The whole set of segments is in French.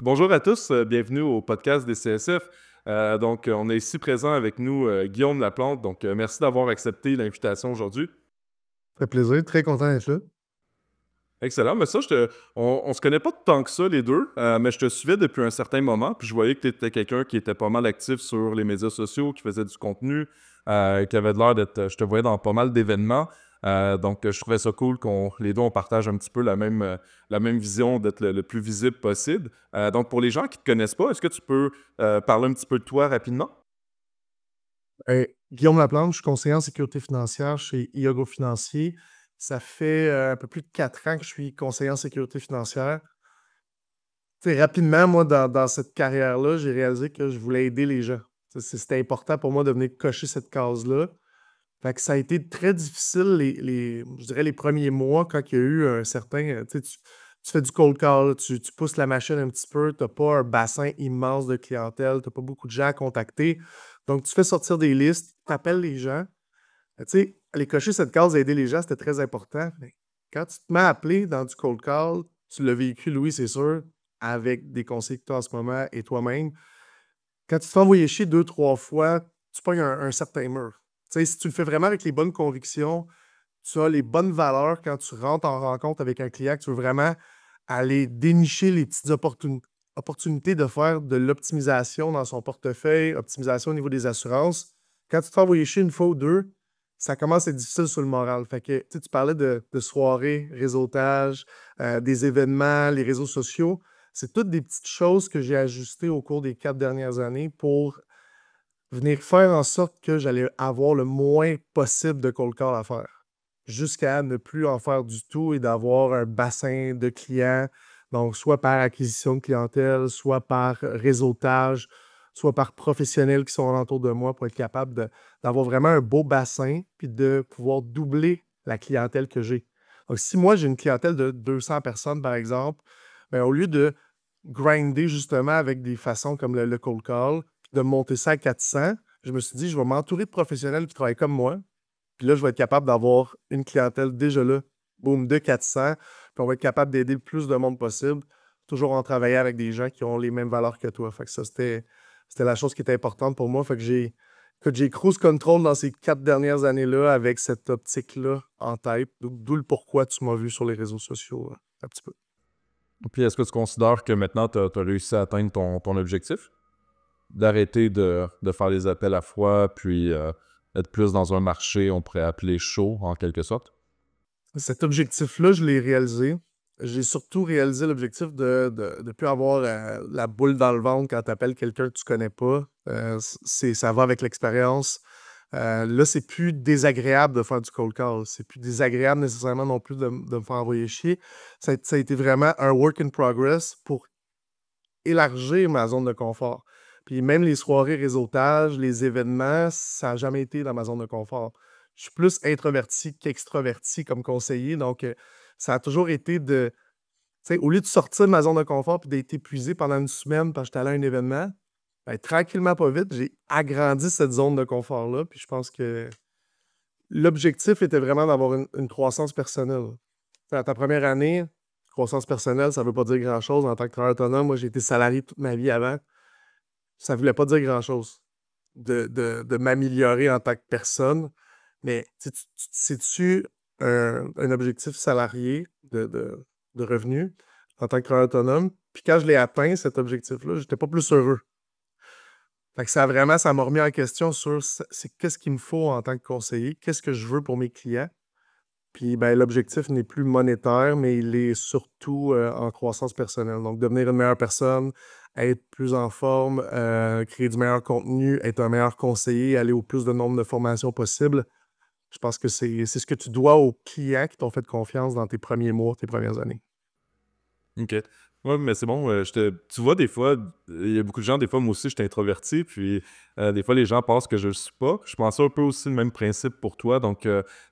Bonjour à tous, bienvenue au podcast des CSF. On est ici présent avec nous Guillaume Laplante. Merci d'avoir accepté l'invitation aujourd'hui. Ça fait plaisir, très content d'être là. Excellent. Mais ça, on se connaît pas tant que ça, les deux, mais je te suivais depuis un certain moment, puis je voyais que tu étais quelqu'un qui était pas mal actif sur les médias sociaux, qui faisait du contenu, qui avait de l'air d'être. Je te voyais dans pas mal d'événements. Je trouvais ça cool qu'on les deux, on partage un petit peu la même vision d'être le plus visible possible. Pour les gens qui ne te connaissent pas, est-ce que tu peux parler un petit peu de toi rapidement? Guillaume Laplante, je suis conseiller en sécurité financière chez Iago Financier. Ça fait un peu plus de 4 ans que je suis conseiller en sécurité financière. Rapidement, moi, dans cette carrière-là, j'ai réalisé que je voulais aider les gens. C'était important pour moi de venir cocher cette case-là. Fait que ça a été très difficile, je dirais, les premiers mois, quand il y a eu un certain. Tu fais du cold call, tu pousses la machine un petit peu, tu n'as pas un bassin immense de clientèle, tu n'as pas beaucoup de gens à contacter. Donc, tu fais sortir des listes, tu appelles les gens. Aller cocher cette case, aider les gens, c'était très important. Mais quand tu te mets à appeler dans du cold call, tu l'as vécu, Louis, c'est sûr, avec des conseils que tu as en ce moment et toi-même. Quand tu te fais envoyer chier 2, 3 fois, tu pognes un certain mur. Si tu le fais vraiment avec les bonnes convictions, tu as les bonnes valeurs quand tu rentres en rencontre avec un client, que tu veux vraiment aller dénicher les petites opportunités de faire de l'optimisation dans son portefeuille, optimisation au niveau des assurances. Quand tu te fais envoyer chier une fois ou deux, ça commence à être difficile sur le moral. Fait que, tu parlais de soirées, réseautage, des événements, les réseaux sociaux. C'est toutes des petites choses que j'ai ajustées au cours des 4 dernières années pour venir faire en sorte que j'allais avoir le moins possible de cold call à faire, jusqu'à ne plus en faire du tout et d'avoir un bassin de clients, donc soit par acquisition de clientèle, soit par réseautage, soit par professionnels qui sont alentour de moi pour être capable d'avoir vraiment un beau bassin puis de pouvoir doubler la clientèle que j'ai. Donc, si moi, j'ai une clientèle de 200 personnes, par exemple, ben, au lieu de grinder justement avec des façons comme le cold call, de monter ça à 400, je me suis dit, je vais m'entourer de professionnels qui travaillent comme moi. Puis là, je vais être capable d'avoir une clientèle déjà là, boum, de 400. Puis on va être capable d'aider le plus de monde possible, toujours en travaillant avec des gens qui ont les mêmes valeurs que toi. Fait que ça, c'était la chose qui était importante pour moi. Fait que j'ai cruise control dans ces 4 dernières années-là avec cette optique-là en tête. D'où le pourquoi tu m'as vu sur les réseaux sociaux un petit peu. Puis est-ce que tu considères que maintenant tu as réussi à atteindre ton objectif? D'arrêter de faire les appels à froid, puis être plus dans un marché, on pourrait appeler chaud, en quelque sorte. Cet objectif-là, je l'ai réalisé. J'ai surtout réalisé l'objectif de ne plus avoir la boule dans le ventre quand tu appelles quelqu'un que tu connais pas. Ça va avec l'expérience. Là, c'est plus désagréable de faire du cold call. C'est plus désagréable nécessairement non plus de me faire envoyer chier. Ça a été vraiment un work in progress pour élargir ma zone de confort. Puis même les soirées réseautage, les événements, ça n'a jamais été dans ma zone de confort. Je suis plus introverti qu'extroverti comme conseiller, donc ça a toujours été au lieu de sortir de ma zone de confort puis d'être épuisé pendant une semaine parce que j'étais allé à un événement, ben, tranquillement, pas vite, j'ai agrandi cette zone de confort-là, puis je pense que l'objectif était vraiment d'avoir une croissance personnelle. À ta première année, croissance personnelle, ça ne veut pas dire grand-chose en tant que travailleur autonome. Moi, j'ai été salarié toute ma vie avant. Ça ne voulait pas dire grand-chose de m'améliorer en tant que personne. Mais tu te situes un objectif salarié de revenu en tant que travailleur autonome. Puis quand je l'ai atteint, cet objectif-là, j'étais pas plus heureux. Fait que ça m'a remis en question sur qu'est-ce qu'il me faut en tant que conseiller, qu'est-ce que je veux pour mes clients. Puis ben, l'objectif n'est plus monétaire, mais il est surtout en croissance personnelle. Donc, devenir une meilleure personne, être plus en forme, créer du meilleur contenu, être un meilleur conseiller, aller au plus de nombre de formations possible. Je pense que c'est ce que tu dois aux clients qui t'ont fait confiance dans tes premiers mois, tes premières années. OK. Ouais, mais c'est bon. Tu vois, des fois, il y a beaucoup de gens, des fois, moi aussi, je suis introverti, puis des fois, les gens pensent que je le suis pas. Je pense un peu aussi le même principe pour toi.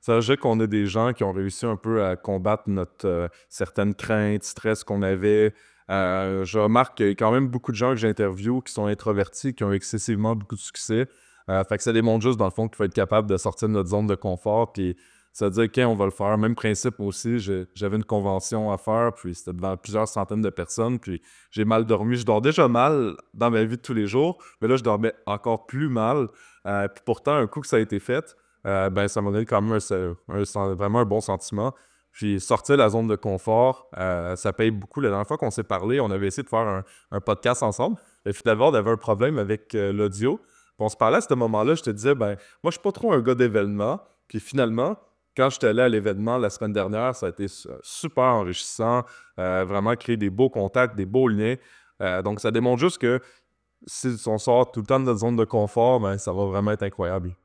Ça veut dire qu'on a des gens qui ont réussi un peu à combattre notre certaines craintes, stress qu'on avait. Je remarque qu'il y a quand même beaucoup de gens que j'interviewe qui sont introvertis, qui ont excessivement beaucoup de succès. Fait que ça démontre juste, dans le fond, qu'il faut être capable de sortir de notre zone de confort, puis C'est-à-dire, quand on va le faire, même principe aussi, j'avais une convention à faire, puis c'était devant plusieurs centaines de personnes, puis j'ai mal dormi. Je dors déjà mal dans ma vie de tous les jours, mais là, je dormais encore plus mal. Puis pourtant, un coup que ça a été fait, ben, ça m'a donné quand même vraiment un bon sentiment. Puis sortir de la zone de confort, ça paye beaucoup. La dernière fois qu'on s'est parlé, on avait essayé de faire un podcast ensemble. Et finalement, on avait un problème avec l'audio. Puis on se parlait à ce moment-là, je te disais, ben, moi, je suis pas trop un gars d'événements. Puis finalement, quand j'étais allé à l'événement la semaine dernière, ça a été super enrichissant. Vraiment créer des beaux contacts, des beaux liens. Donc, ça démontre juste que si on sort tout le temps de notre zone de confort, ben, ça va vraiment être incroyable.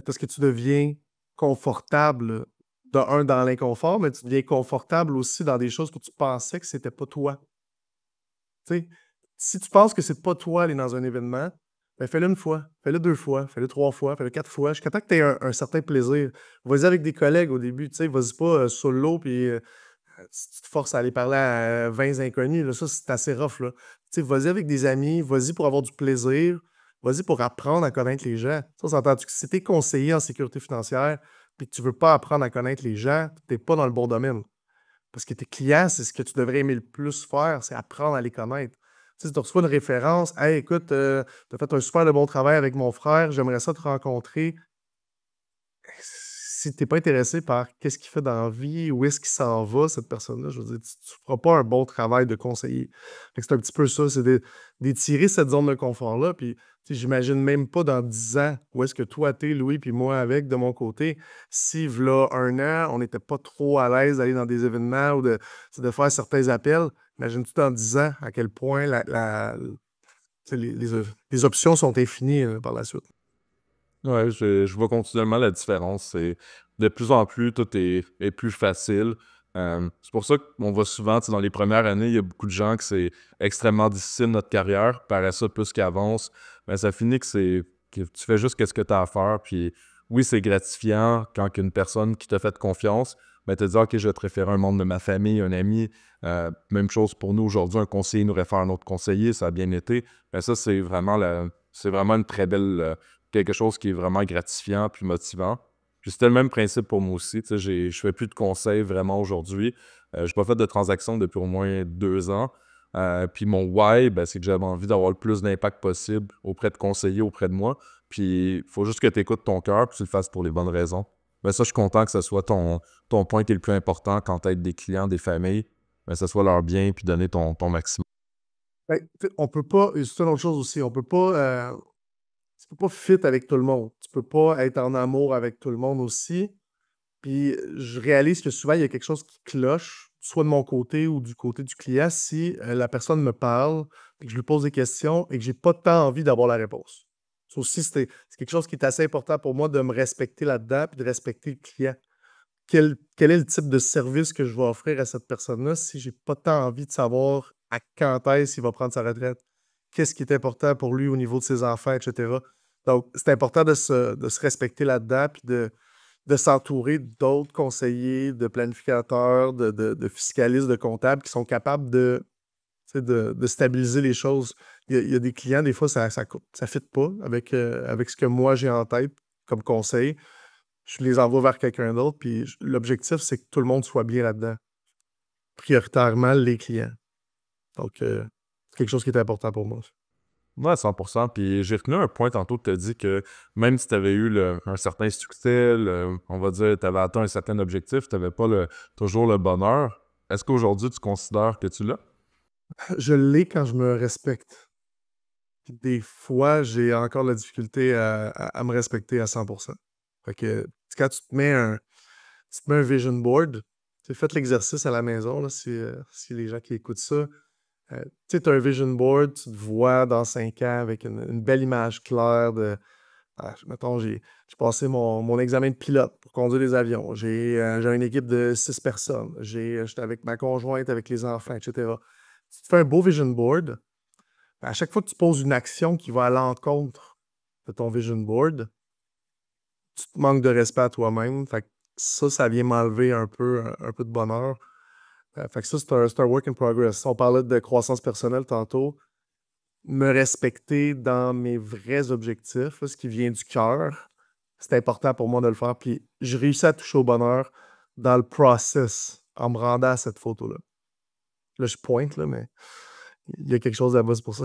Parce que tu deviens confortable, de un, dans l'inconfort, mais tu deviens confortable aussi dans des choses que tu pensais que c'était pas toi. Tu sais, si tu penses que c'est pas toi aller dans un événement, ben fais-le une fois, fais-le 2 fois, fais-le 3 fois, fais-le 4 fois, jusqu'à temps que tu aies un certain plaisir. Vas-y avec des collègues au début, tu sais, vas-y pas, solo puis, si tu te forces à aller parler à 20 inconnus, là, ça, c'est assez rough, là. Tu sais, vas-y avec des amis, vas-y pour avoir du plaisir, vas-y pour apprendre à connaître les gens. Ça, s'entend-tu que si tu es conseiller en sécurité financière puis que tu veux pas apprendre à connaître les gens, tu es pas dans le bon domaine. Parce que tes clients, c'est ce que tu devrais aimer le plus faire, c'est apprendre à les connaître. Tu sais, si tu reçois une référence: «Hey, écoute, tu as fait un super de bon travail avec mon frère, j'aimerais ça te rencontrer». Si tu es pas intéressé par qu'est-ce qu'il fait dans la vie, où est-ce qu'il s'en va, cette personne-là, je veux dire, tu feras pas un bon travail de conseiller. Fait que c'est un petit peu ça, c'est d'étirer cette zone de confort-là. Puis, tu sais, j'imagine même pas dans 10 ans où est-ce que toi, t'es, Louis, puis moi avec, de mon côté, si v'là 1 an, on n'était pas trop à l'aise d'aller dans des événements ou de faire certains appels. Imagine-tu dans 10 ans à quel point tu sais, les options sont infinies, par la suite. Ouais, je vois continuellement la différence. C'est de plus en plus, tout est plus facile. C'est pour ça qu'on voit souvent, tu sais, dans les premières années, il y a beaucoup de gens que c'est extrêmement difficile notre carrière. Par ça, plus qu'ils avancent, ben, ça finit que tu fais juste ce que tu as à faire. Puis oui, c'est gratifiant quand une personne qui t'a fait confiance, ben, te dit OK, je vais te référer un membre de ma famille, un ami. Même chose pour nous aujourd'hui, un conseiller nous réfère un autre conseiller, ça a bien été. Ben, ça, c'est vraiment une très belle. Quelque chose qui est vraiment gratifiant puis motivant. Puis c'était le même principe pour moi aussi. Tu sais, je fais plus de conseils vraiment aujourd'hui. J'ai pas fait de transactions depuis au moins 2 ans. Puis mon why, ben, c'est que j'avais envie d'avoir le plus d'impact possible auprès de conseillers, auprès de moi. Puis il faut juste que tu écoutes ton cœur puis tu le fasses pour les bonnes raisons. Ben, ça, je suis content que ce soit ton point qui est le plus important quand tu aides des clients, des familles. Ben, que ce soit leur bien puis donner ton maximum. Ben, tu sais, on peut pas et c'est une autre chose aussi, on peut pas, tu peux pas fit avec tout le monde. Tu peux pas être en amour avec tout le monde aussi. Puis je réalise que souvent, il y a quelque chose qui cloche, soit de mon côté ou du côté du client, si la personne me parle et que je lui pose des questions et que j'ai pas tant envie d'avoir la réponse. Ça aussi, c'est quelque chose qui est assez important pour moi de me respecter là-dedans puis de respecter le client. Quel est le type de service que je vais offrir à cette personne-là si j'ai pas tant envie de savoir à quand est-ce qu'il va prendre sa retraite? Qu'est-ce qui est important pour lui au niveau de ses enfants, et cetera. Donc, c'est important de se respecter là-dedans, puis de s'entourer d'autres conseillers, de planificateurs, de fiscalistes, de comptables qui sont capables tu sais, de stabiliser les choses. Il y a des clients, des fois, ça fit pas avec ce que moi j'ai en tête comme conseil. Je les envoie vers quelqu'un d'autre, puis l'objectif, c'est que tout le monde soit bien là-dedans. Prioritairement, les clients. Donc, c'est quelque chose qui est important pour moi. Ouais, 100%. Puis j'ai retenu un point tantôt que tu as dit que même si tu avais eu un certain succès, on va dire, tu avais atteint un certain objectif, tu n'avais pas toujours le bonheur. Est-ce qu'aujourd'hui, tu considères que tu l'as? Je l'ai quand je me respecte. Puis des fois, j'ai encore la difficulté à me respecter à 100%. Fait que quand tu te mets un vision board, tu faites l'exercice à la maison, là, si les gens qui écoutent ça, tu sais, tu as un vision board, tu te vois dans 5 ans avec une belle image claire de, mettons, j'ai passé mon examen de pilote pour conduire des avions. J'ai une équipe de 6 personnes. J'étais avec ma conjointe, avec les enfants, etc. Si tu fais un beau vision board, ben, à chaque fois que tu poses une action qui va à l'encontre de ton vision board, tu te manques de respect à toi-même. Fait que ça vient m'enlever un peu de bonheur. Fait que ça, c'est un work in progress. On parlait de croissance personnelle tantôt. Me respecter dans mes vrais objectifs, là, ce qui vient du cœur, C'est important pour moi de le faire. Puis je réussis à toucher au bonheur dans le process en me rendant à cette photo-là. Là, je pointe, là, mais il y a quelque chose là-bas, c'est pour ça.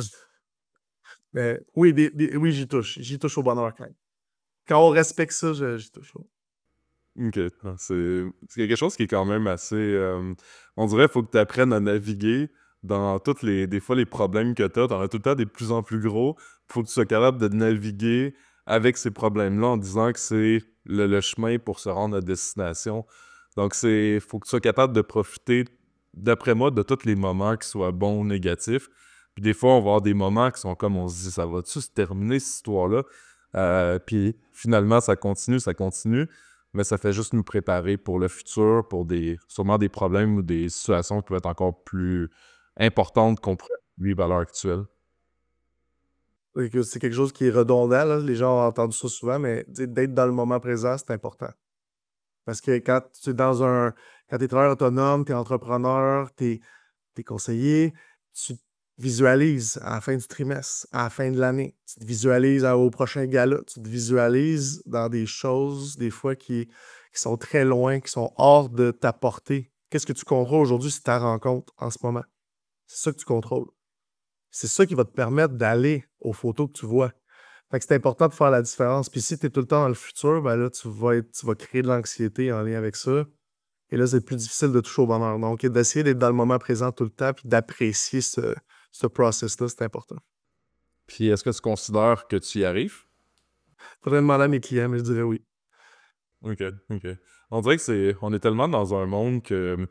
Mais oui, oui, j'y touche. J'y touche au bonheur quand même. Quand on respecte ça, j'y touche. OK. Ah, c'est quelque chose qui est quand même assez, on dirait, qu'il faut que tu apprennes à naviguer dans toutes les des fois, les problèmes que tu as. Tu en as tout le temps des plus en plus gros. Faut que tu sois capable de naviguer avec ces problèmes-là en disant que c'est le chemin pour se rendre à destination. Donc faut que tu sois capable de profiter, d'après moi, de tous les moments, qu'ils soient bons ou négatifs. Puis des fois, on va avoir des moments qui sont comme on se dit: «Ça va-tu se terminer cette histoire-là?» Puis finalement, ça continue, mais ça fait juste nous préparer pour le futur, pour sûrement des problèmes ou des situations qui peuvent être encore plus importantes qu'on pourrait vivre à l'heure actuelle. C'est quelque chose qui est redondant, là. Les gens ont entendu ça souvent, mais d'être dans le moment présent, c'est important. Parce que quand tu es travailleur autonome, tu es entrepreneur, tu es conseiller, tu te visualises à la fin du trimestre, à la fin de l'année. Tu te visualises au prochain gala. Tu te visualises dans des choses, des fois, qui sont très loin, qui sont hors de ta portée. Qu'est-ce que tu contrôles aujourd'hui, c'est ta rencontre en ce moment. C'est ça que tu contrôles. C'est ça qui va te permettre d'aller aux photos que tu vois. Fait que c'est important de faire la différence. Puis si tu es tout le temps dans le futur, ben là, tu vas créer de l'anxiété en lien avec ça. Et là, c'est plus difficile de toucher au bonheur. Donc, d'essayer d'être dans le moment présent tout le temps puis d'apprécier ce process-là, c'est important. Puis est-ce que tu considères que tu y arrives? Faudrait demander à mes clients, mais je dirais oui. OK, OK. On dirait que on est tellement dans un monde que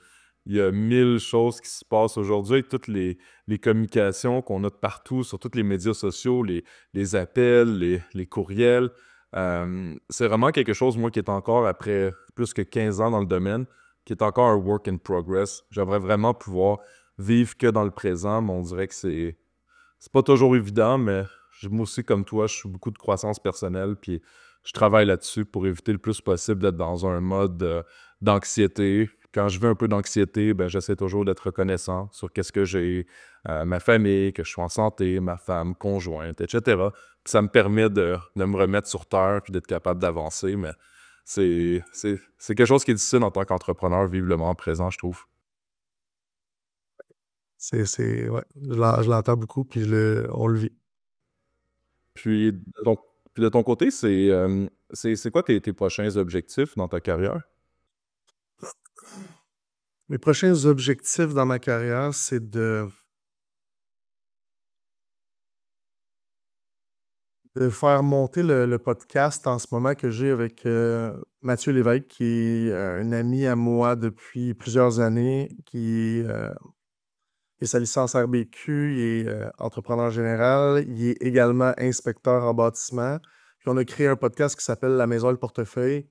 il y a 1000 choses qui se passent aujourd'hui avec toutes les communications qu'on a de partout sur tous les médias sociaux, les appels, les courriels. C'est vraiment quelque chose, moi, qui est encore, après plus que 15 ans dans le domaine, qui est encore un work in progress. J'aimerais vraiment pouvoir vivre que dans le présent, mais on dirait que c'est pas toujours évident, mais moi aussi, comme toi, je suis beaucoup de croissance personnelle, puis je travaille là-dessus pour éviter le plus possible d'être dans un mode d'anxiété. Quand je veux un peu d'anxiété, ben, j'essaie toujours d'être reconnaissant sur qu'est-ce que j'ai, ma famille, que je suis en santé, ma femme, conjointe, etc. Puis ça me permet de me remettre sur terre puis d'être capable d'avancer, mais c'est quelque chose qui est difficile en tant qu'entrepreneur, vivre le moment présent, je trouve. Ouais, je l'entends beaucoup, puis on le vit. Puis de ton côté, c'est quoi tes prochains objectifs dans ta carrière? Mes prochains objectifs dans ma carrière, c'est de faire monter le podcast en ce moment que j'ai avec Mathieu Lévesque, qui est un ami à moi depuis plusieurs années, qui a sa licence RBQ, il est entrepreneur général, il est également inspecteur en bâtiment. Puis on a créé un podcast qui s'appelle La Maison et le portefeuille.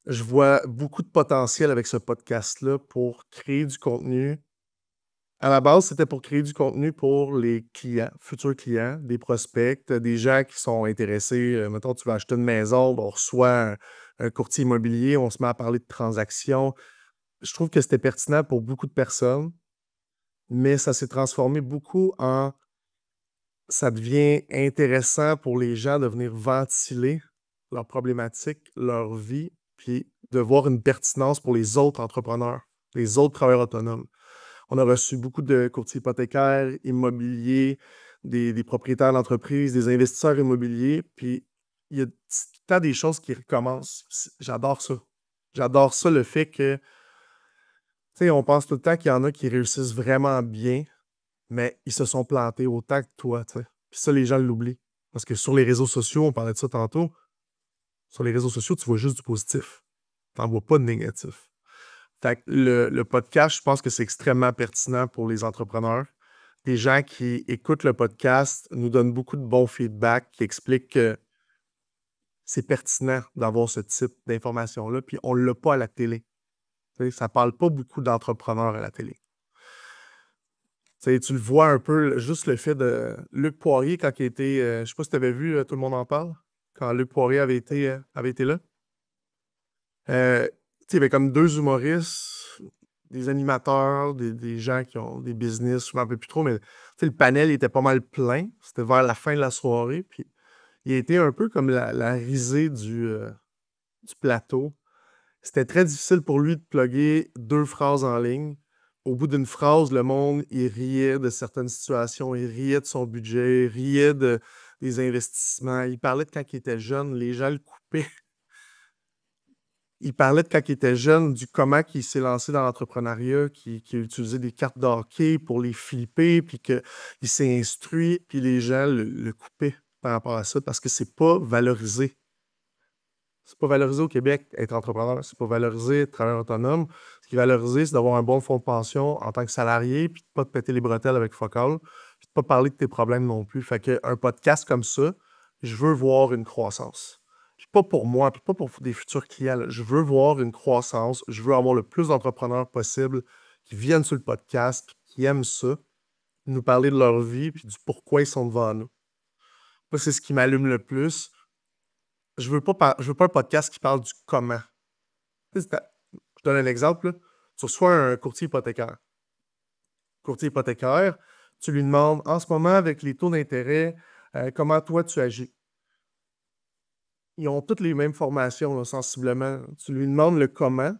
Je vois beaucoup de potentiel avec ce podcast-là pour créer du contenu. À la base, c'était pour créer du contenu pour les clients, futurs clients, des prospects, des gens qui sont intéressés. Mettons, tu vas acheter une maison, on reçoit un courtier immobilier, on se met à parler de transactions. Je trouve que c'était pertinent pour beaucoup de personnes, mais ça s'est transformé beaucoup en ça devient intéressant pour les gens de venir ventiler leurs problématiques, leur vie, puis de voir une pertinence pour les autres entrepreneurs, les autres travailleurs autonomes. On a reçu beaucoup de courtiers hypothécaires, immobiliers, des propriétaires d'entreprises, des investisseurs immobiliers, puis il y a tout le temps des choses qui recommencent. J'adore ça. J'adore ça, le fait que, tu sais, on pense tout le temps qu'il y en a qui réussissent vraiment bien, mais ils se sont plantés autant que toi, tu sais. Puis ça, les gens l'oublient. Parce que sur les réseaux sociaux, on parlait de ça tantôt, sur les réseaux sociaux, tu vois juste du positif. Tu n'en vois pas de négatif. Fait que le podcast, je pense que c'est extrêmement pertinent pour les entrepreneurs. Les gens qui écoutent le podcast nous donnent beaucoup de bons feedbacks qui expliquent que c'est pertinent d'avoir ce type d'information-là, puis on ne l'a pas à la télé. Tu sais, ça ne parle pas beaucoup d'entrepreneurs à la télé. Tu sais, tu le vois un peu, juste le fait de Luc Poirier, quand il était. Je ne sais pas si tu avais vu, Tout le monde en parle, quand Luc Poirier avait été là. Tu sais, il y avait comme deux humoristes, des animateurs, des gens qui ont des business, je ne m'en rappelle plus trop, mais tu sais, le panel était pas mal plein. C'était vers la fin de la soirée. Puis il a été un peu comme la risée du plateau. C'était très difficile pour lui de plugger 2 phrases en ligne. Au bout d'une phrase, le monde, il riait de certaines situations, il riait de son budget, il riait des investissements. Il parlait de quand il était jeune, les gens le coupaient. Il parlait de quand il était jeune, du comment il s'est lancé dans l'entrepreneuriat, qu'il a utilisé des cartes de hockey pour les flipper, puis qu'il s'est instruit, puis les gens le coupaient par rapport à ça parce que c'est pas valorisé. C'est pas valorisé au Québec, être entrepreneur. C'est pas valorisé, être travailleur autonome. Ce qui est valorisé, c'est d'avoir un bon fonds de pension en tant que salarié, puis de pas te péter les bretelles avec Focal, puis de pas parler de tes problèmes non plus. Fait qu'un podcast comme ça, je veux voir une croissance. Puis pas pour moi, puis pas pour des futurs clients. Là. Je veux voir une croissance. Je veux avoir le plus d'entrepreneurs possible qui viennent sur le podcast, qui aiment ça, nous parler de leur vie, puis du pourquoi ils sont devant nous. Moi, c'est ce qui m'allume le plus. Je veux pas un podcast qui parle du comment. Tu sais, je donne un exemple. Là. Tu reçois un courtier hypothécaire. Courtier hypothécaire, tu lui demandes en ce moment, avec les taux d'intérêt, comment toi tu agis. Ils ont toutes les mêmes formations, là, sensiblement. Tu lui demandes le comment,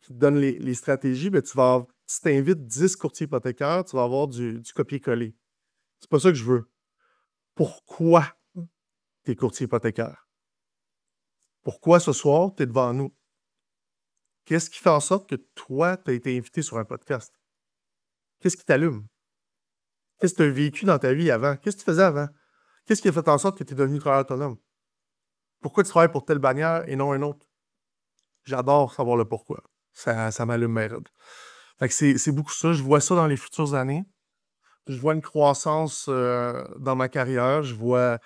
tu te donnes les stratégies, ben, si tu invites 10 courtiers hypothécaires, tu vas avoir du copier-coller. C'est pas ça que je veux. Pourquoi tu es courtier hypothécaire? Pourquoi ce soir, tu es devant nous? Qu'est-ce qui fait en sorte que toi, tu as été invité sur un podcast? Qu'est-ce qui t'allume? Qu'est-ce que tu as vécu dans ta vie avant? Qu'est-ce que tu faisais avant? Qu'est-ce qui a fait en sorte que tu es devenu travailleur autonome? Pourquoi tu travailles pour telle bannière et non un autre? J'adore savoir le pourquoi. Ça m'allume mes rêves. Fait que c'est beaucoup ça. Je vois ça dans les futures années. Je vois une croissance dans ma carrière. Je vois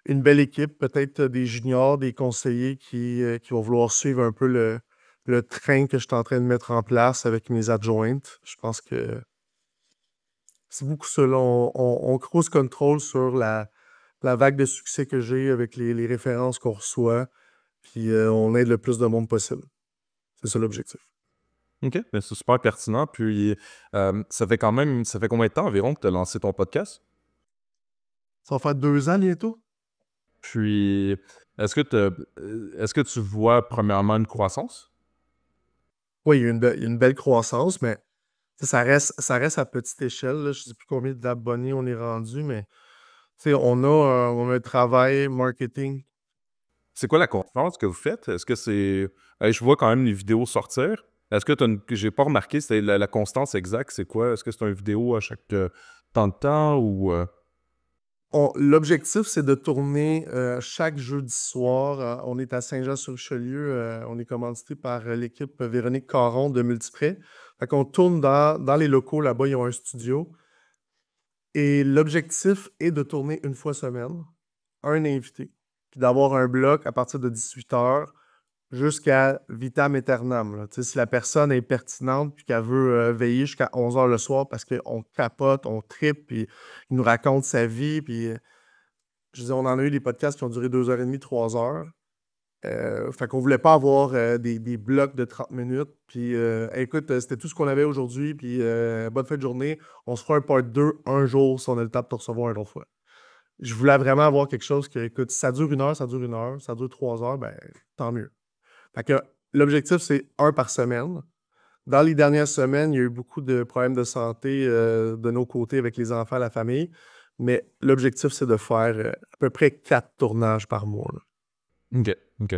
une belle équipe, peut-être des juniors, des conseillers qui vont vouloir suivre un peu le train que je suis en train de mettre en place avec mes adjointes. Je pense que c'est beaucoup ça. Là. On cruise control sur la vague de succès que j'ai avec les références qu'on reçoit, puis on aide le plus de monde possible. C'est ça l'objectif. OK, ben, c'est super pertinent. Puis, ça fait combien de temps environ que tu as lancé ton podcast? Ça va faire 2 ans bientôt? Puis, est-ce que tu vois premièrement une croissance? Oui, il y a une belle croissance, mais ça reste à petite échelle. Là. Je ne sais plus combien d'abonnés on est rendu, mais on a un travail marketing. C'est quoi la conférence que vous faites? Est-ce que c'est. Je vois quand même les vidéos sortir. Est-ce que j'ai pas remarqué, c'est la constance exacte, c'est quoi? Est-ce que c'est une vidéo à chaque temps de temps ou. L'objectif, c'est de tourner chaque jeudi soir. On est à Saint-Jean-sur-Richelieu. On est commandité par l'équipe Véronique Caron de Multiprès. Fait qu'on tourne dans les locaux là-bas. Ils ont un studio. Et l'objectif est de tourner une fois semaine, un invité, puis d'avoir un bloc à partir de 18h jusqu'à vitam aeternam. Là. Tu sais, si la personne est pertinente puis qu'elle veut veiller jusqu'à 11h le soir parce qu'on capote, on trippe, puis il nous raconte sa vie, puis je veux dire, on en a eu des podcasts qui ont duré 2h30, 3h. Fait qu'on voulait pas avoir des blocs de 30 minutes. Puis écoute, c'était tout ce qu'on avait aujourd'hui. Puis bonne fin de journée. On se fera un part 2 un jour si on a le temps de te recevoir une autre fois. Je voulais vraiment avoir quelque chose que, écoute, si ça dure 1 heure, ça dure 1 heure. Ça dure 3 heures, ben tant mieux. Fait que l'objectif, c'est un par semaine. Dans les dernières semaines, il y a eu beaucoup de problèmes de santé de nos côtés avec les enfants, la famille. Mais l'objectif, c'est de faire à peu près 4 tournages par mois. Là. OK, OK.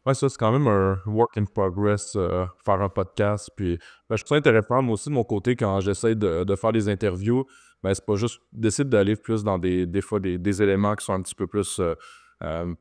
Ouais, ça, c'est quand même un work in progress, faire un podcast. Puis, ben, je trouve ça intéressant, moi aussi, de mon côté, quand j'essaie de faire des interviews, ben, c'est pas juste d'essayer d'aller plus dans des fois des éléments qui sont un petit peu plus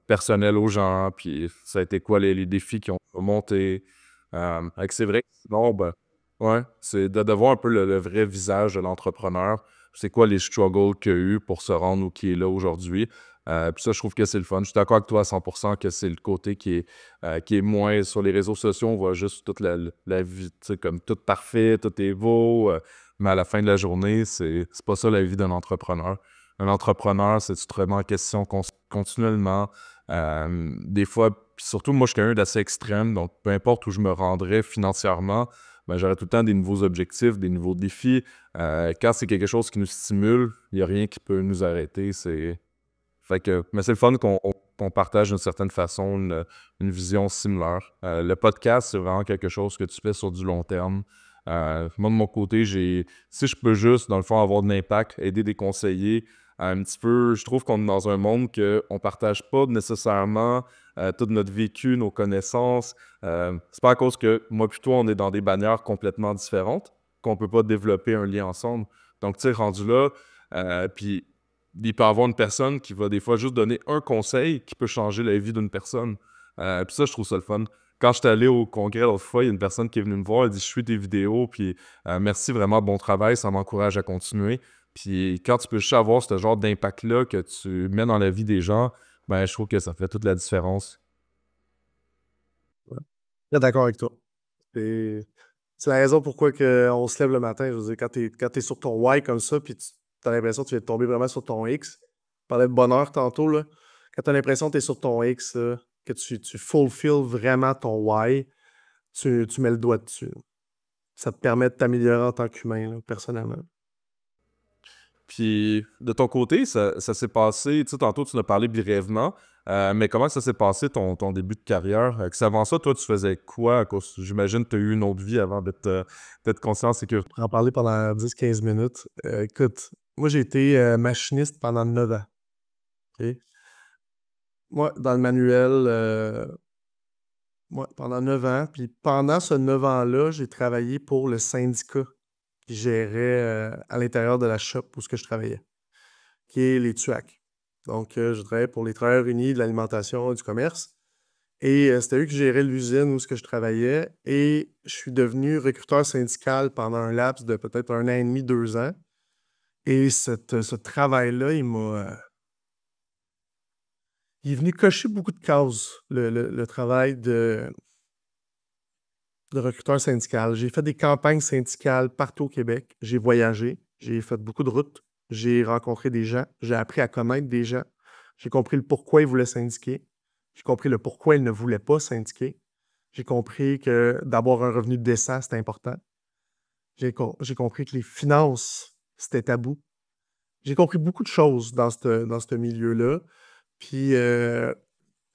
personnels aux gens. Puis, ça a été quoi les défis qui ont monté. Fait que c'est vrai que sinon, ben, ouais, c'est de voir un peu le vrai visage de l'entrepreneur. C'est quoi les struggles qu'il y a eu pour se rendre où qui est là aujourd'hui. Puis ça, je trouve que c'est le fun. Je suis d'accord avec toi à 100% que c'est le côté qui est moins sur les réseaux sociaux. On voit juste toute la vie, tu sais, comme tout parfait, tout est beau. Mais à la fin de la journée, c'est pas ça la vie d'un entrepreneur. Un entrepreneur, c'est tu te remets en question continuellement. Des fois, puis surtout, moi, je suis quelqu'un d'assez extrême. Donc, peu importe où je me rendrais financièrement, ben, j'aurais tout le temps des nouveaux objectifs, des nouveaux défis. Quand c'est quelque chose qui nous stimule, il n'y a rien qui peut nous arrêter. Fait que, mais c'est le fun qu'on partage d'une certaine façon une vision similaire. Le podcast, c'est vraiment quelque chose que tu fais sur du long terme. Moi, de mon côté, si je peux juste, dans le fond, avoir de l'impact, aider des conseillers, un petit peu, je trouve qu'on est dans un monde qu'on ne partage pas nécessairement tout notre vécu, nos connaissances. C'est pas à cause que moi puis toi, on est dans des bannières complètement différentes qu'on peut pas développer un lien ensemble. Donc, tu sais, rendu là, puis il peut y avoir une personne qui va des fois juste donner un conseil qui peut changer la vie d'une personne. Puis ça, je trouve ça le fun. Quand j'étais allé au congrès l'autre fois, il y a une personne qui est venue me voir, elle dit « Je suis tes vidéos, puis merci vraiment, bon travail, ça m'encourage à continuer. » Puis quand tu peux juste avoir ce genre d'impact-là que tu mets dans la vie des gens, ben je trouve que ça fait toute la différence. Ouais. Très d'accord avec toi. C'est la raison pourquoi on se lève le matin. Je veux dire, quand t'es sur ton why comme ça, puis tu as l'impression que tu viens de tomber vraiment sur ton X. Tu parlais de bonheur tantôt, là. Quand tu as l'impression que tu es sur ton X, là, que tu fulfills vraiment ton why, tu mets le doigt dessus. Ça te permet de t'améliorer en tant qu'humain, là, personnellement. Puis de ton côté, ça s'est passé, tu sais, tantôt tu nous as parlé brièvement, mais comment ça s'est passé ton début de carrière? Avant ça, toi, tu faisais quoi? J'imagine que tu as eu une autre vie avant d'être conscient en sécurité. Pour en parler pendant 10-15 minutes, écoute, moi j'ai été machiniste pendant 9 ans. OK? Moi, dans le manuel, moi, pendant 9 ans. Puis pendant ce 9 ans-là, j'ai travaillé pour le syndicat qui gérait à l'intérieur de la shop où ce que je travaillais, qui est les TUAC. Donc, je travaillais pour les Travailleurs unis de l'alimentation et du commerce. Et c'était eux qui géraient l'usine où ce que je travaillais. Et je suis devenu recruteur syndical pendant un laps de peut-être 1 an et demi, 2 ans. Et ce travail-là, il est venu cocher beaucoup de cases, le travail de recruteur syndical. J'ai fait des campagnes syndicales partout au Québec. J'ai voyagé, j'ai fait beaucoup de routes, j'ai rencontré des gens, j'ai appris à connaître des gens. J'ai compris le pourquoi ils voulaient syndiquer. J'ai compris le pourquoi ils ne voulaient pas syndiquer. J'ai compris que d'avoir un revenu décent, c'était important. J'ai compris que les finances, c'était tabou. J'ai compris beaucoup de choses dans ce milieu-là. Puis,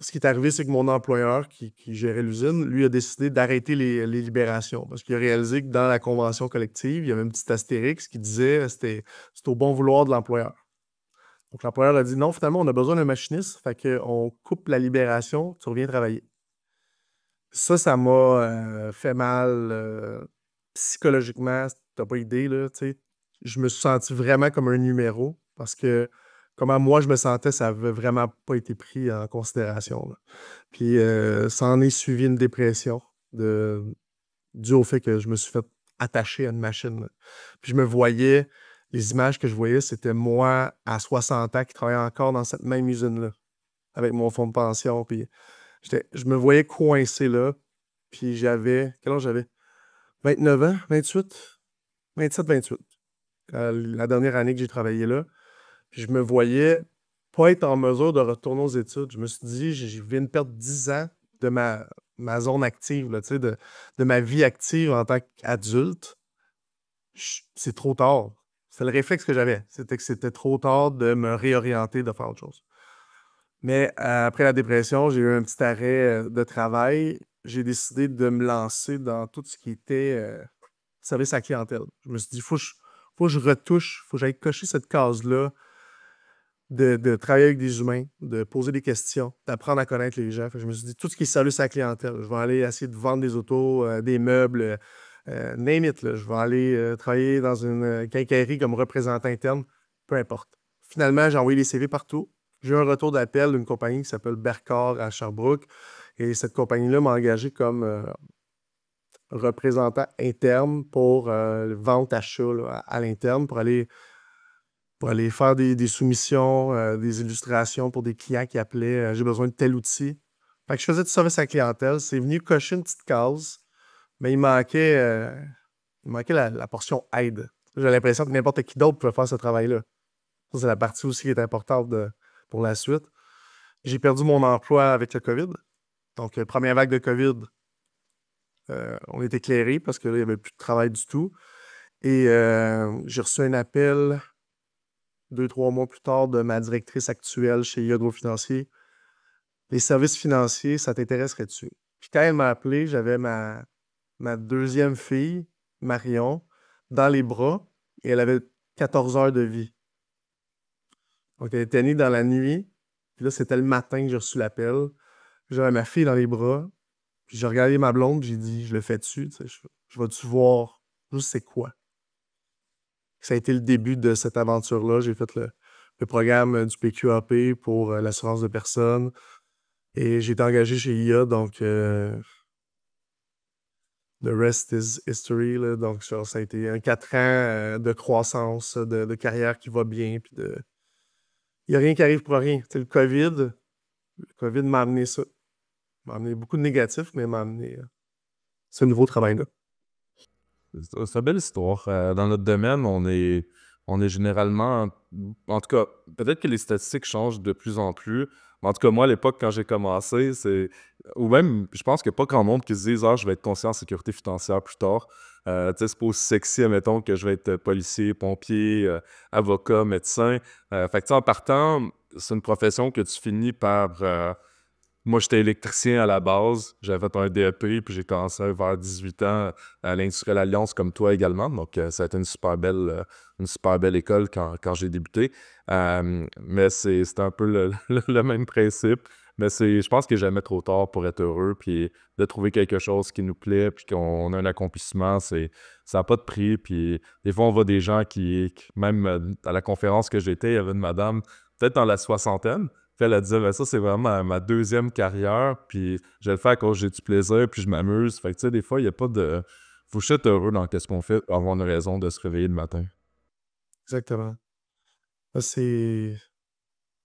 ce qui est arrivé, c'est que mon employeur qui gérait l'usine, lui a décidé d'arrêter les libérations parce qu'il a réalisé que dans la convention collective, il y avait un petit astérix qui disait que c'était au bon vouloir de l'employeur. Donc, l'employeur a dit non, finalement, on a besoin d'un machiniste, fait qu'on coupe la libération, tu reviens travailler. Ça m'a fait mal psychologiquement, t'as pas idée, là, tu sais. Je me suis senti vraiment comme un numéro parce que comment moi je me sentais, ça avait vraiment pas été pris en considération, là. Puis ça en est suivi une dépression due au fait que je me suis fait attacher à une machine, là. Puis je me voyais, les images que je voyais, c'était moi à 60 ans qui travaillais encore dans cette même usine-là, avec mon fonds de pension. Puis je me voyais coincé là. Puis quel âge j'avais? 29 ans, 28, 27, 28. La dernière année que j'ai travaillé là. Puis je me voyais pas être en mesure de retourner aux études. Je me suis dit, je viens de perdre 10 ans de ma zone active, là, tu sais, de ma vie active en tant qu'adulte. C'est trop tard. C'est le réflexe que j'avais. C'était que c'était trop tard de me réorienter, de faire autre chose. Mais après la dépression, j'ai eu un petit arrêt de travail. J'ai décidé de me lancer dans tout ce qui était service à la clientèle. Je me suis dit, faut que je retouche, faut que j'aille cocher cette case-là de travailler avec des humains, de poser des questions, d'apprendre à connaître les gens. Fait que je me suis dit, tout ce qui est service à la clientèle, je vais aller essayer de vendre des autos, des meubles, name it, là. Je vais aller travailler dans une quincaillerie comme représentant interne, peu importe. Finalement, j'ai envoyé les CV partout. J'ai eu un retour d'appel d'une compagnie qui s'appelle Bercor à Sherbrooke. Et cette compagnie-là m'a engagé comme représentant interne pour vente, achat là, à l'interne, pour aller faire des soumissions, des illustrations pour des clients qui appelaient j'ai besoin de tel outil. Fait que je faisais du service à la clientèle. C'est venu cocher une petite case, mais il manquait la portion aide. J'ai l'impression que n'importe qui d'autre pouvait faire ce travail-là. Ça, c'est la partie aussi qui est importante pour la suite. J'ai perdu mon emploi avec le COVID. Donc, première vague de COVID, on est éclairé parce que là, il n'y avait plus de travail du tout. Et j'ai reçu un appel 2-3 mois plus tard, de ma directrice actuelle chez Yodro Financier. Les services financiers, ça t'intéresserait-tu? Puis quand elle m'a appelé, j'avais ma deuxième fille, Marion, dans les bras et elle avait 14 heures de vie. Donc, elle était née dans la nuit. Puis là, c'était le matin que j'ai reçu l'appel. J'avais ma fille dans les bras. Puis j'ai regardé ma blonde, j'ai dit, je le fais-tu? Tu sais, je vais-tu voir juste c'est quoi? Ça a été le début de cette aventure-là. J'ai fait le programme du PQAP pour l'assurance de personnes. Et j'ai été engagé chez IA, donc the rest is history. Là. Donc, ça a été un 4 ans de croissance, de carrière qui va bien. Puis il n'y a rien qui arrive pour rien. Tu sais, le COVID m'a amené ça. M'a amené beaucoup de négatifs, mais m'a amené ce nouveau travail-là. C'est une belle histoire. Dans notre domaine, on est généralement, en tout cas, peut-être que les statistiques changent de plus en plus, mais en tout cas, moi, à l'époque, quand j'ai commencé, ou même, je pense qu'il n'y a pas grand monde qui se dise, ah, je vais être conseiller en sécurité financière plus tard. Tu sais, c'est pas aussi sexy, admettons, que je vais être policier, pompier, avocat, médecin. Fait que, tu sais, en partant, c'est une profession que tu finis par. Moi, j'étais électricien à la base. J'avais fait un DEP, puis j'ai commencé vers 18 ans à l'Industrielle Alliance, comme toi également. Donc, ça a été une super belle école quand j'ai débuté. Mais c'est un peu le même principe. Mais je pense qu'il n'est jamais trop tard pour être heureux, puis de trouver quelque chose qui nous plaît, puis qu'on a un accomplissement, ça n'a pas de prix. Puis des fois, on voit des gens même à la conférence que j'étais, il y avait une madame, peut-être dans la soixantaine. Puis elle a dit, ben ça, c'est vraiment ma deuxième carrière, puis je le fais à cause que j'ai du plaisir, puis je m'amuse. Fait que, tu sais, des fois, il n'y a pas de. Faut juste être heureux dans ce qu'on fait, avoir une raison de se réveiller le matin. Exactement. Ça, c'est.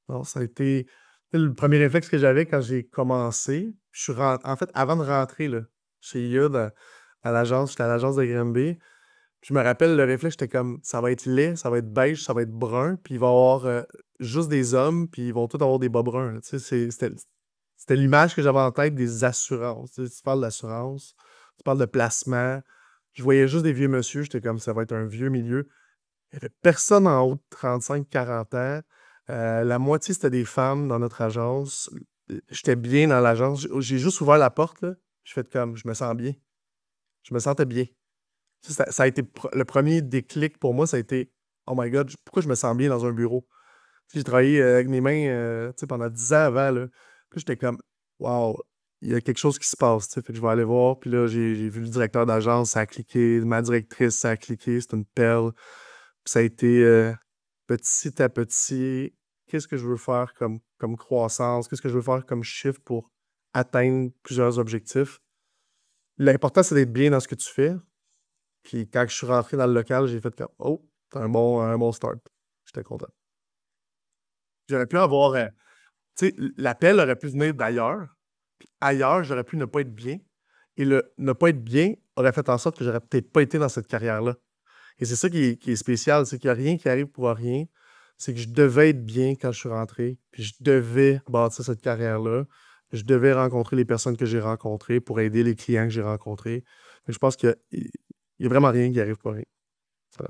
Non, ça a été le premier réflexe que j'avais quand j'ai commencé. En fait, avant de rentrer là, chez Yud, à l'agence, j'étais à l'agence de Granby. Je me rappelle, le réflexe, j'étais comme, ça va être laid, ça va être beige, ça va être brun, puis il va y avoir juste des hommes, puis ils vont tous avoir des bas bruns. Là. Tu sais, c'était l'image que j'avais en tête des assurances. Tu sais, tu parles d'assurance, tu parles de placement. Je voyais juste des vieux monsieur, j'étais comme, ça va être un vieux milieu. Il n'y avait personne en haut de 35-40 ans. La moitié, c'était des femmes dans notre agence. J'étais bien dans l'agence. J'ai juste ouvert la porte, là. Je fais comme, je me sens bien. Je me sentais bien. Ça a été le premier déclic pour moi, ça a été oh my God, pourquoi je me sens bien dans un bureau? J'ai travaillé avec mes mains pendant 10 ans avant. Là. Puis j'étais comme wow, il y a quelque chose qui se passe. Fait que je vais aller voir. Puis là, j'ai vu le directeur d'agence, ça a cliqué. Ma directrice, ça a cliqué. C'est une perle. Puis ça a été petit à petit. Qu'est-ce que je veux faire comme croissance? Qu'est-ce que je veux faire comme chiffre pour atteindre plusieurs objectifs? L'important, c'est d'être bien dans ce que tu fais. Puis quand je suis rentré dans le local, j'ai fait comme oh, c'est un bon start. J'étais content. J'aurais pu avoir. Tu sais, l'appel aurait pu venir d'ailleurs. Puis ailleurs, j'aurais pu ne pas être bien. Et le ne pas être bien aurait fait en sorte que j'aurais peut-être pas été dans cette carrière-là. Et c'est ça qui est spécial, c'est qu'il n'y a rien qui arrive pour rien. C'est que je devais être bien quand je suis rentré. Puis je devais bâtir cette carrière-là. Je devais rencontrer les personnes que j'ai rencontrées pour aider les clients que j'ai rencontrés. Mais je pense qu'il n'y a vraiment rien qui arrive pour rien. Ça-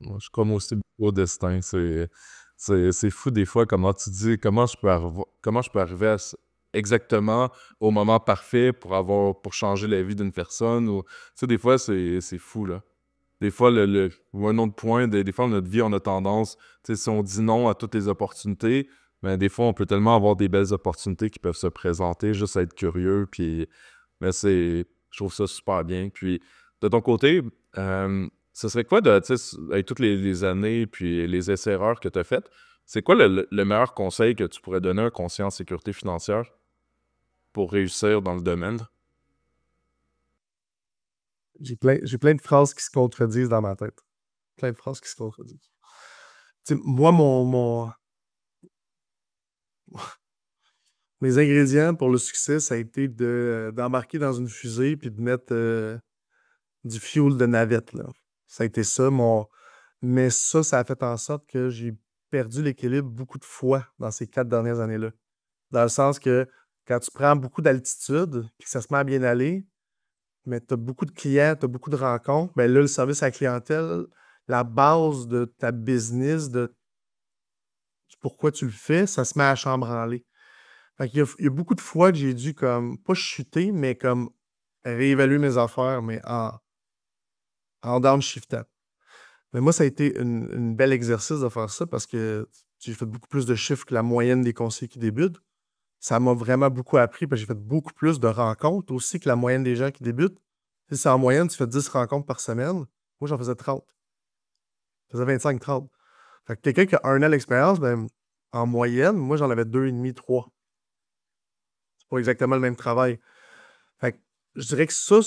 Moi, je crois aussi beaucoup au destin. C'est fou des fois comment tu dis, comment je peux arriver exactement au moment parfait pour changer la vie d'une personne. Tu sais, des fois, c'est fou, là. Des fois, ou un autre point, des fois, dans notre vie, on a tendance, tu sais, si on dit non à toutes les opportunités, mais des fois, on peut tellement avoir des belles opportunités qui peuvent se présenter, juste à être curieux, puis, mais je trouve ça super bien. Puis, de ton côté, ce serait quoi, tu sais, avec toutes les années, puis les essais-erreurs que tu as faites, c'est quoi le meilleur conseil que tu pourrais donner à un conseiller en sécurité financière pour réussir dans le domaine? J'ai plein de phrases qui se contredisent dans ma tête. Plein de phrases qui se contredisent. Tu sais, moi, mes ingrédients pour le succès, ça a été d'embarquer dans une fusée puis de mettre du fuel de navette, là. Ça a été ça, Mais ça a fait en sorte que j'ai perdu l'équilibre beaucoup de fois dans ces 4 dernières années-là. Dans le sens que quand tu prends beaucoup d'altitude puis que ça se met à bien aller, mais tu as beaucoup de clients, tu as beaucoup de rencontres, bien là, le service à la clientèle, la base de ta business, de pourquoi tu le fais, ça se met à chambranler. Fait qu'il y a beaucoup de fois que j'ai dû comme, pas chuter, mais comme réévaluer mes affaires, mais en downshiftant. Mais moi, ça a été une bel exercice de faire ça parce que j'ai fait beaucoup plus de chiffres que la moyenne des conseillers qui débutent. Ça m'a vraiment beaucoup appris parce que j'ai fait beaucoup plus de rencontres aussi que la moyenne des gens qui débutent. Si c'est en moyenne, tu fais 10 rencontres par semaine. Moi, j'en faisais 30. Je faisais 25-30. Fait que quelqu'un qui a 1 an d'expérience, ben, en moyenne, moi, j'en avais 2,5, 3. C'est pas exactement le même travail. Fait que je dirais que ça,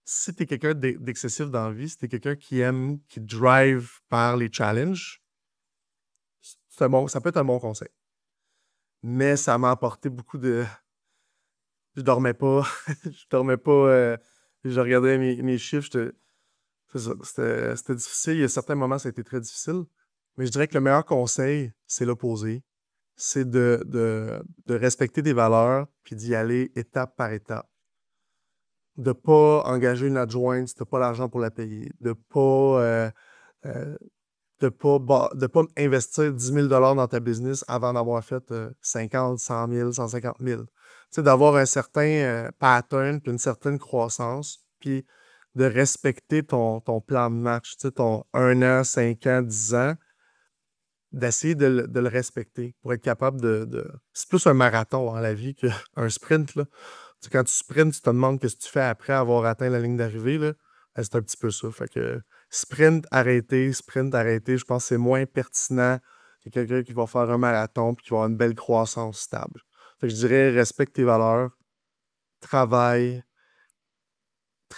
si t'es quelqu'un d'excessif dans la vie, si t'es quelqu'un qui aime, qui drive par les challenges, ça peut être un bon conseil. Mais ça m'a apporté beaucoup de. Je dormais pas. Je dormais pas. Je regardais mes chiffres. C'est ça, c'était difficile. Il y a certains moments, ça a été très difficile. Mais je dirais que le meilleur conseil, c'est l'opposé. C'est de respecter tes valeurs puis d'y aller étape par étape. De pas engager une adjointe si tu n'as pas l'argent pour la payer. Euh, de pas investir 10 000 dans ta business avant d'avoir fait 50, 100 000, 150 000. Tu sais, d'avoir un certain pattern, puis une certaine croissance, puis de respecter ton plan de match, tu sais, ton 1 an, 5 ans, 10 ans, d'essayer de le respecter pour être capable C'est plus un marathon dans la vie qu'un sprint, là. Tu sais, quand tu sprints, tu te demandes qu'est-ce que tu fais après avoir atteint la ligne d'arrivée, là. C'est un petit peu ça. Fait que sprint arrêté, je pense que c'est moins pertinent que quelqu'un qui va faire un marathon et qui va avoir une belle croissance stable. Fait que je dirais respecte tes valeurs, travaille,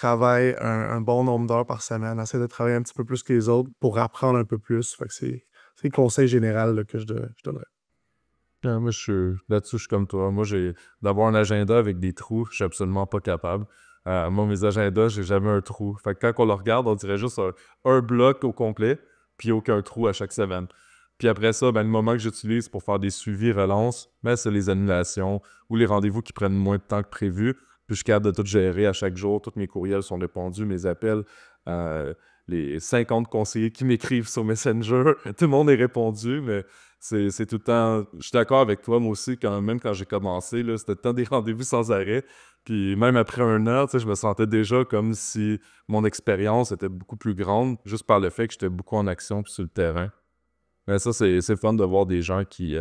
un bon nombre d'heures par semaine, essaie de travailler un petit peu plus que les autres pour apprendre un peu plus. Fait que c'est le conseil général là, que je donnerais. Moi, là-dessus, je suis comme toi. Moi, d'avoir un agenda avec des trous, je suis absolument pas capable. Moi, mes agendas, j'ai jamais un trou. Fait que quand on le regarde, on dirait juste un bloc au complet, puis aucun trou à chaque semaine. Puis après ça, ben, le moment que j'utilise pour faire des suivis relances, ben, c'est les annulations ou les rendez-vous qui prennent moins de temps que prévu. Puis je suis capable de tout gérer à chaque jour. Tous mes courriels sont répondus, mes appels, les 50 conseillers qui m'écrivent sur Messenger, tout le monde est répondu, mais c'est tout le temps. Je suis d'accord avec toi, moi aussi, même quand j'ai commencé, là, c'était tout le temps des rendez-vous sans arrêt. Puis même après 1 an, tu sais, je me sentais déjà comme si mon expérience était beaucoup plus grande, juste par le fait que j'étais beaucoup en action puis sur le terrain. Mais ça, c'est fun de voir des gens qui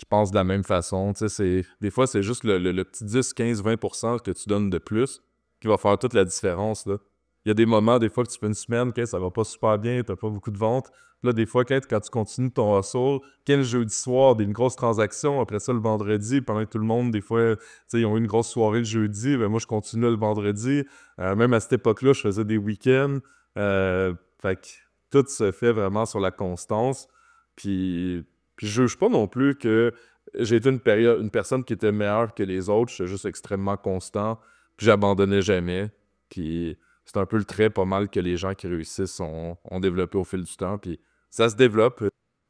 pensent de la même façon. Tu sais, des fois, c'est juste le petit 10, 15, 20% que tu donnes de plus qui va faire toute la différence, là. Il y a des moments, des fois, que tu fais une semaine, que ça va pas super bien, t'as pas beaucoup de ventes. Puis là, des fois, quand tu continues ton hustle, le jeudi soir, une grosse transaction, après ça, le vendredi, pendant que tout le monde, des fois, tu sais, ils ont eu une grosse soirée le jeudi, ben moi, je continue le vendredi. Même à cette époque-là, je faisais des week-ends. Fait que tout se fait vraiment sur la constance. Puis je juge pas non plus que j'ai été une personne qui était meilleure que les autres. J'étais juste extrêmement constant. Puis j'abandonnais jamais. Puis c'est un peu le trait pas mal que les gens qui réussissent ont développé au fil du temps. Puis ça se développe.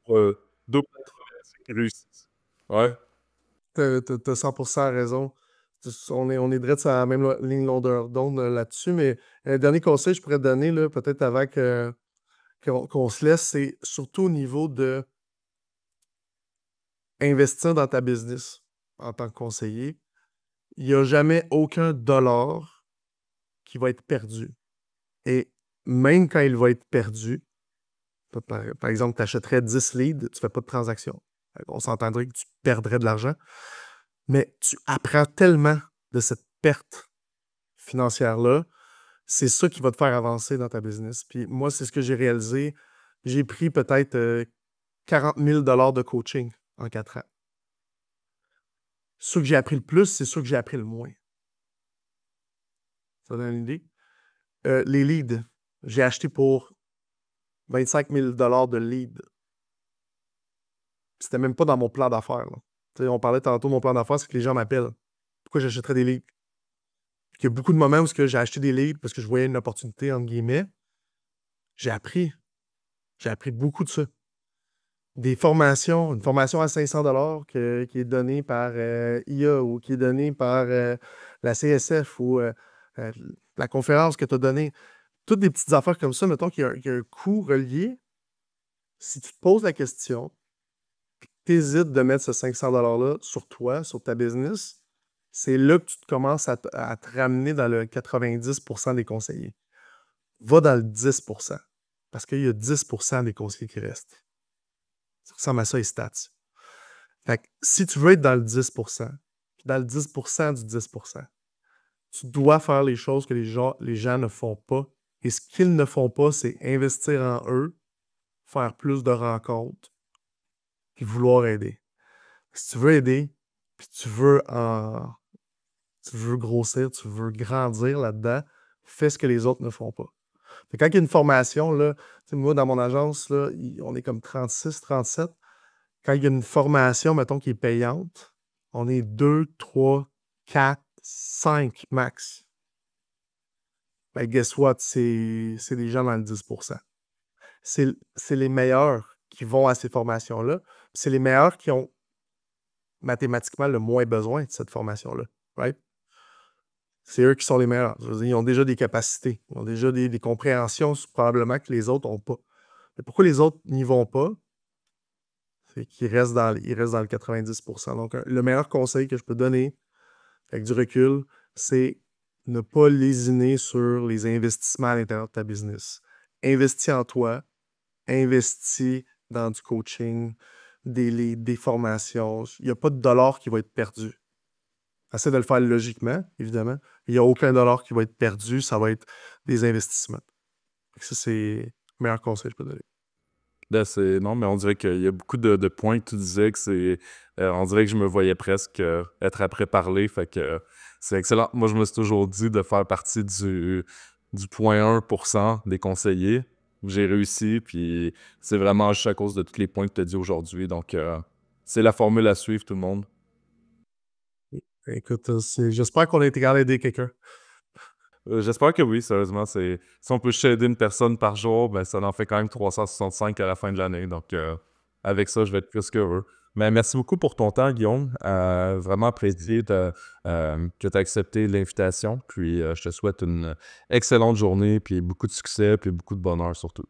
Double introvertis qui réussissent. Ouais. T'as 100% raison. On est direct sur la même ligne longueur d'onde là-dessus, mais un dernier conseil que je pourrais te donner, là, peut-être avant qu'on se laisse, c'est surtout au niveau de investir dans ta business en tant que conseiller. Il n'y a jamais aucun dollar qui va être perdu. Et même quand il va être perdu, par exemple, tu achèterais 10 leads, tu ne fais pas de transaction. On s'entendrait que tu perdrais de l'argent. Mais tu apprends tellement de cette perte financière-là. C'est ça qui va te faire avancer dans ta business. Puis moi, c'est ce que j'ai réalisé. J'ai pris peut-être 40 000 de coaching en 4 ans. Ceux que j'ai appris le plus, c'est ceux que j'ai appris le moins. Ça donne une idée? Les leads, j'ai acheté pour 25 000 de leads. C'était même pas dans mon plan d'affaires. On parlait tantôt de mon plan d'affaires, c'est que les gens m'appellent. Pourquoi j'achèterais des leads? Il y a beaucoup de moments où j'ai acheté des leads parce que je voyais une opportunité, entre guillemets. J'ai appris. J'ai appris beaucoup de ça. Des formations, une formation à 500 qui est donnée par IA ou qui est donnée par la CSF ou la conférence que tu as donnée. Toutes des petites affaires comme ça, mettons qu'il y a un coût relié. Si tu te poses la question, tu hésites de mettre ce 500 $-là sur toi, sur ta business, c'est là que tu te commences à te ramener dans le 90% des conseillers. Va dans le 10%, parce qu'il y a 10% des conseillers qui restent. Ça ressemble à ça, les stats. Fait que si tu veux être dans le 10%, puis dans le 10% du 10%, tu dois faire les choses que les gens ne font pas. Et ce qu'ils ne font pas, c'est investir en eux, faire plus de rencontres, puis vouloir aider. Si tu veux aider, puis tu veux grossir, tu veux grandir là-dedans, fais ce que les autres ne font pas. Fait que quand il y a une formation, là, moi, dans mon agence, là, on est comme 36, 37. Quand il y a une formation, mettons, qui est payante, on est 2, 3, 4, 5 max. Ben, guess what? C'est des gens dans le 10%. C'est les meilleurs qui vont à ces formations-là. C'est les meilleurs qui ont mathématiquement le moins besoin de cette formation-là. Right? C'est eux qui sont les meilleurs. Je veux dire, ils ont déjà des capacités. Ils ont déjà des compréhensions probablement que les autres n'ont pas. Mais pourquoi les autres n'y vont pas? C'est qu'ils restent dans le 90%. Donc, le meilleur conseil que je peux donner, avec du recul, c'est ne pas lésiner sur les investissements à l'intérieur de ta business. Investis en toi, investis dans du coaching, des formations. Il n'y a pas de dollar qui va être perdu. Essaie de le faire logiquement, évidemment. Il n'y a aucun dollar qui va être perdu. Ça va être des investissements. Ça, c'est le meilleur conseil que je peux donner. Là, non, mais on dirait qu'il y a beaucoup de points que tu disais que c'est. On dirait que je me voyais presque être après parler. Fait que c'est excellent. Moi, je me suis toujours dit de faire partie du 0,1% des conseillers. J'ai réussi, puis c'est vraiment juste à cause de tous les points que tu as dit aujourd'hui. Donc, c'est la formule à suivre, tout le monde. Écoute, j'espère qu'on a été capable d'aider quelqu'un. J'espère que oui, sérieusement. Si on peut juste aider une personne par jour, ben, ça en fait quand même 365 à la fin de l'année. Donc, avec ça, je vais être plus qu'heureux. Mais merci beaucoup pour ton temps, Guillaume. Vraiment apprécié que tu aies accepté l'invitation. Puis, je te souhaite une excellente journée, puis beaucoup de succès, puis beaucoup de bonheur surtout.